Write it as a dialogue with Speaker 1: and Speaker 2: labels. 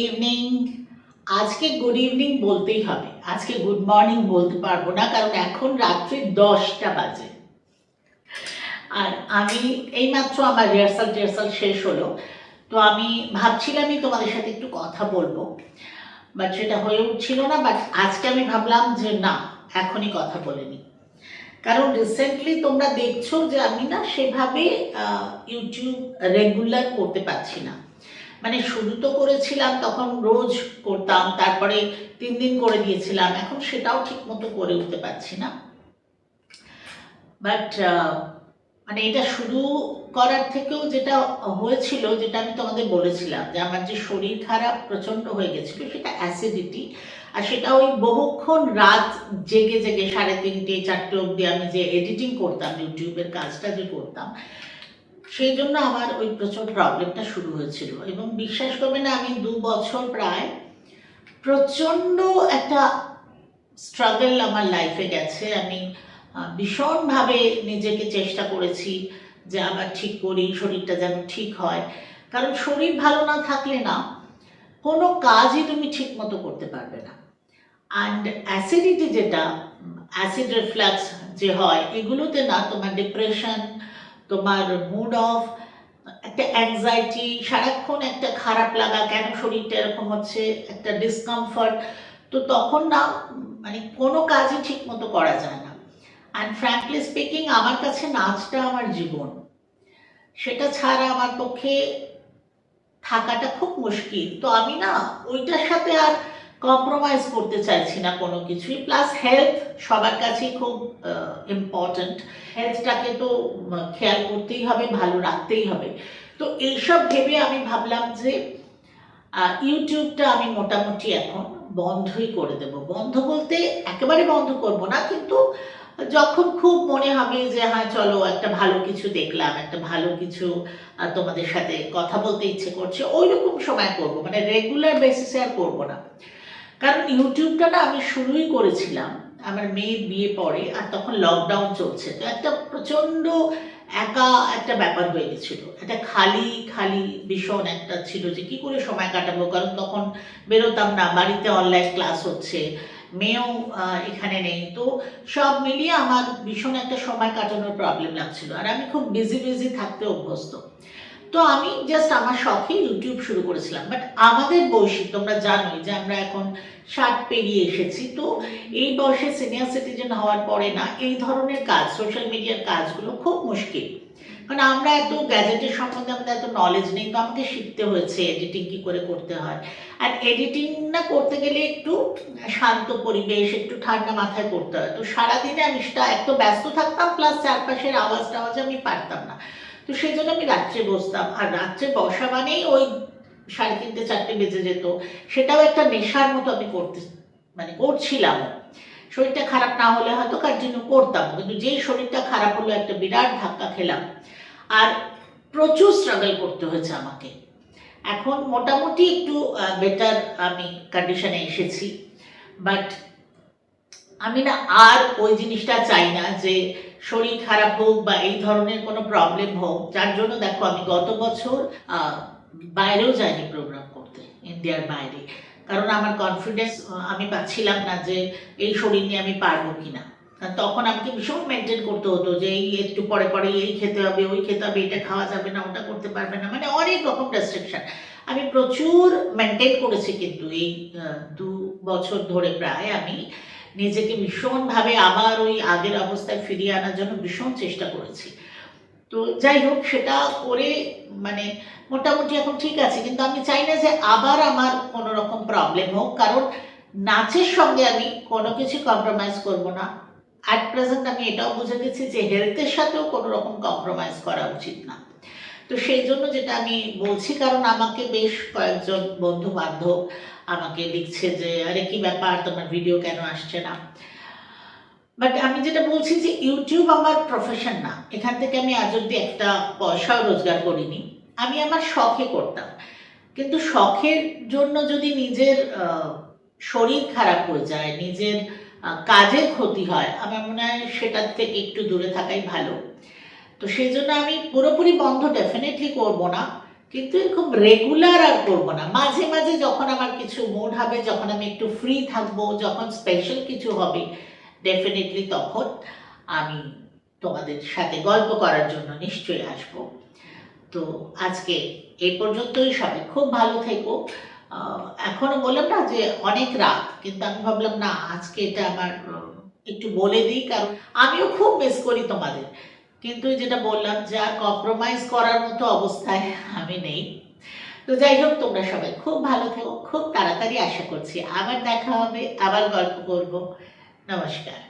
Speaker 1: Evening. আজকে good evening বলতেই হবে, আজকে গুড মর্নিং বলতে পারবো না, কারণ এখন রাত্রি 10টা বাজে। আর আমি এইমাত্র আমার রিহার্সাল শেষ হলো, তো আমি ভাবছিলামই তোমাদের সাথে একটু কথা বলবো, বাট সেটা হয়ে উঠছিল না। বাট আজকে আমি ভাবলাম যে না, এখনই কথা বলে নিই। কারণ রিসেন্টলি তোমরা দেখছো যে আমি না সেভাবে ইউটিউব রেগুলার করতে পারছি না। মানে শুরু তো করেছিলাম, তখন রোজ করতাম, তারপরে 3 দিন করে দিয়েছিলাম, এখন সেটাও ঠিক মতো করে উঠতে পারছি না। বাট মানে এটা শুরু করার থেকেও যেটা হয়েছিল, যেটা আমি তোমাদের বলেছিলাম যে আমার যে শরীর খারাপ প্রচণ্ড হয়ে গেছিলো, সেটা অ্যাসিডিটি। আর সেটা ওই বহুক্ষণ রাত জেগে জেগে 3:30 4টে অবধি আমি যে এডিটিং করতাম, ইউটিউবের কাজটা যে করতাম, সেই জন্য আমার ওই প্রচণ্ড প্রবলেমটা শুরু হয়েছিল। এবং বিশ্বাস করবে না, আমি 2 বছর প্রায় প্রচণ্ড একটা স্ট্রাগল আমার লাইফে গেছে। আমি ভীষণভাবে নিজেকে চেষ্টা করেছি যে আবার ঠিক করি, শরীরটা যেন ঠিক হয়। কারণ শরীর ভালো না থাকলে না কোনো কাজই তুমি ঠিক মতো করতে পারবে না। অ্যান্ড অ্যাসিডিটি, যেটা অ্যাসিড রিফ্লাক্স যে হয়, এগুলোতে না তোমার ডিপ্রেশন, তোমার মুড অফ, একটা অ্যাংজাইটি, সারাক্ষণ একটা খারাপ লাগা, কেন শরীরটা এরকম হচ্ছে, একটা ডিসকমফর্ট। তো তখন না মানে কোনো কাজই ঠিক মতো করা যায় না। অ্যান্ড ফ্র্যাঙ্কলি স্পিকিং, আমার কাছে নাচটা আমার জীবন। সেটা ছাড়া আমার পক্ষে থাকাটা খুব মুশকিল। তো আমি না ওইটার সাথে আর কম্প্রোমাইজ করতে চাইছি না কোনো কিছুই। প্লাস হেলথ সবার কাছেই খুব ইম্পর্ট্যান্ট। হেলথটাকে তো খেয়াল করতেই হবে, ভালো রাখতেই হবে। তো এইসব ভেবে আমি ভাবলাম যে ইউটিউবটা আমি মোটামুটি এখন বন্ধই করে দেব। বন্ধ বলতে একেবারে বন্ধ করব না, কিন্তু যখন খুব মনে হবে যে হ্যাঁ চলো একটা ভালো কিছু দেখলাম, একটা ভালো কিছু তোমাদের সাথে কথা বলতে ইচ্ছে করছে, ওই রকম সময় করব, মানে রেগুলার বেসিসে আর করবো না। কারণ ইউটিউবটা না আমি শুরুই করেছিলাম আমার মেয়ের বিয়ে পরে, আর তখন লকডাউন চলছে, তো একটা প্রচণ্ড একা একটা ব্যাপার হয়ে গেছিলো, একটা খালি খালি ভীষণ একটা ছিল যে কী করে সময় কাটাবো। কারণ তখন বেরোতাম না, বাড়িতে অনলাইন ক্লাস হচ্ছে, মেয়েও এখানে নেই, তো সব মিলিয়ে আমার ভীষণ একটা সময় কাটানোর প্রবলেম লাগছিল। আর আমি খুব বিজি থাকতে অভ্যস্ত। তো আমি জাস্ট আমার শখে ইউটিউব শুরু করেছিলাম। বাট আমাদের বয়সী তোমরা জানোই যে আমরা এখন 60 পেরিয়ে এসেছি, তো এই বয়সে সিনিয়র সিটিজেন হওয়ার পরে না এই ধরনের কাজ, সোশ্যাল মিডিয়ার কাজগুলো খুব মুশকিল। কারণ আমরা এত গ্যাজেটের সম্বন্ধে আমাদের এত নলেজ নেই, তো আমাকে শিখতে হয়েছে এডিটিং কী করে করতে হয়। আর এডিটিং না করতে গেলে একটু শান্ত পরিবেশ, একটু ঠান্ডা মাথায় করতে হয়। তো সারাদিনে আমি সেটা এত ব্যস্ত থাকতাম, প্লাস চারপাশের আওয়াজ টাওয়াজ আমি পারতাম না। তো সেই জন্য আমি রাত্রে বসতাম, আর রাত্রে বসা মানেই ওই 3:30 4টে বেজে যেত। সেটাও একটা নেশার মতো আমি মানে করছিলাম। শরীরটা খারাপ না হলে হয়তো কন্টিনিউ করতাম, কিন্তু যেই শরীরটা খারাপ হলো একটা বিরাট ধাক্কা খেলাম। আর প্রচুর স্ট্রাগল করতে হয়েছে আমাকে। এখন মোটামুটি একটু বেটার আমি কন্ডিশনে এসেছি। বাট আমি না আর ওই জিনিসটা চাই না যে শরীর খারাপ হোক বা এই ধরনের কোনো প্রবলেম হোক, যার জন্য দেখো আমি গত বছর বাইরেও যাইনি প্রোগ্রাম করতে, ইন্ডিয়ার বাইরে। কারণ আমার কনফিডেন্স আমি পাচ্ছিলাম না যে এই শরীর নিয়ে আমি পারবো কিনা। তখন আমাকে ভীষণ মেনটেন করতে হতো যে এই একটু পরে পরে এই খেতে হবে, ওই খেতে হবে, এটা খাওয়া যাবে না, ওটা করতে পারবে না, মানে অনেক রকম রেস্ট্রিকশন আমি প্রচুর মেনটেন করেছি। কিন্তু এই 2 বছর ধরে প্রায় আমি নিজেকে ভীষণভাবে আবার ওই আগের অবস্থায় ফিরিয়ে আনার জন্য ভীষণ চেষ্টা করেছি। তো যাই হোক, সেটা করে মানে মোটামুটি এখন ঠিক আছে, কিন্তু আমি চাই না যে আবার আমার কোনো রকম প্রবলেম হোক। কারণ নাচের সঙ্গে আমি কোনো কিছু কম্প্রোমাইজ করব না। অ্যাট প্রেজেন্ট আমি এটাও বুঝে গেছি যে হেলথের সাথেও কোনো রকম কম্প্রোমাইজ করা উচিত না। তো সেই জন্য যেটা আমি বলছি, কারণ আমাকে বেশ কয়েকজন বন্ধু বান্ধব আমাকে লিখছে যে আরে কি ব্যাপার, তোমার ভিডিও কেন আসছে না। বাট আমি যেটা বলছি যে ইউটিউব আমার প্রফেশন না, এখান থেকে আমি আজ অব্দি একটা পয়সাও রোজগার করিনি। আমি আমার শখে করতাম, কিন্তু শখের জন্য যদি নিজের শরীর খারাপ হয়ে যায়, নিজের কাজের ক্ষতি হয়, আমার মনে হয় সেটার থেকে একটু দূরে থাকাই ভালো। তো সেই জন্য আমি পুরোপুরি বন্ধ ডেফিনেটলি করব না, কিন্তু এরকম রেগুলার আর করবো না। মাঝে মাঝে যখন আমার কিছু মুড হবে, যখন আমি একটু ফ্রি থাকবো, যখন স্পেশাল কিছু হবে, ডেফিনেটলি তখন আমি তোমাদের সাথে গল্প করার জন্য নিশ্চয়ই আসবো। তো আজকে এই পর্যন্তই, সবাই খুব ভালো থেকো। এখনো বললাম না যে অনেক রাত, কিন্তু আমি ভাবলাম না আজকে এটা আমার একটু বলে দিই, কারণ আমিও খুব মিস করি তোমাদের। কিন্তু যেটা বললাম যে আর কম্প্রোমাইজ করার মতো অবস্থায় আমি নেই। তো যাই হোক, তোমরা সবাই খুব ভালো থেকো, খুব তাড়াতাড়ি আশা করছি আবার দেখা হবে, আবার গল্প করব। নমস্কার।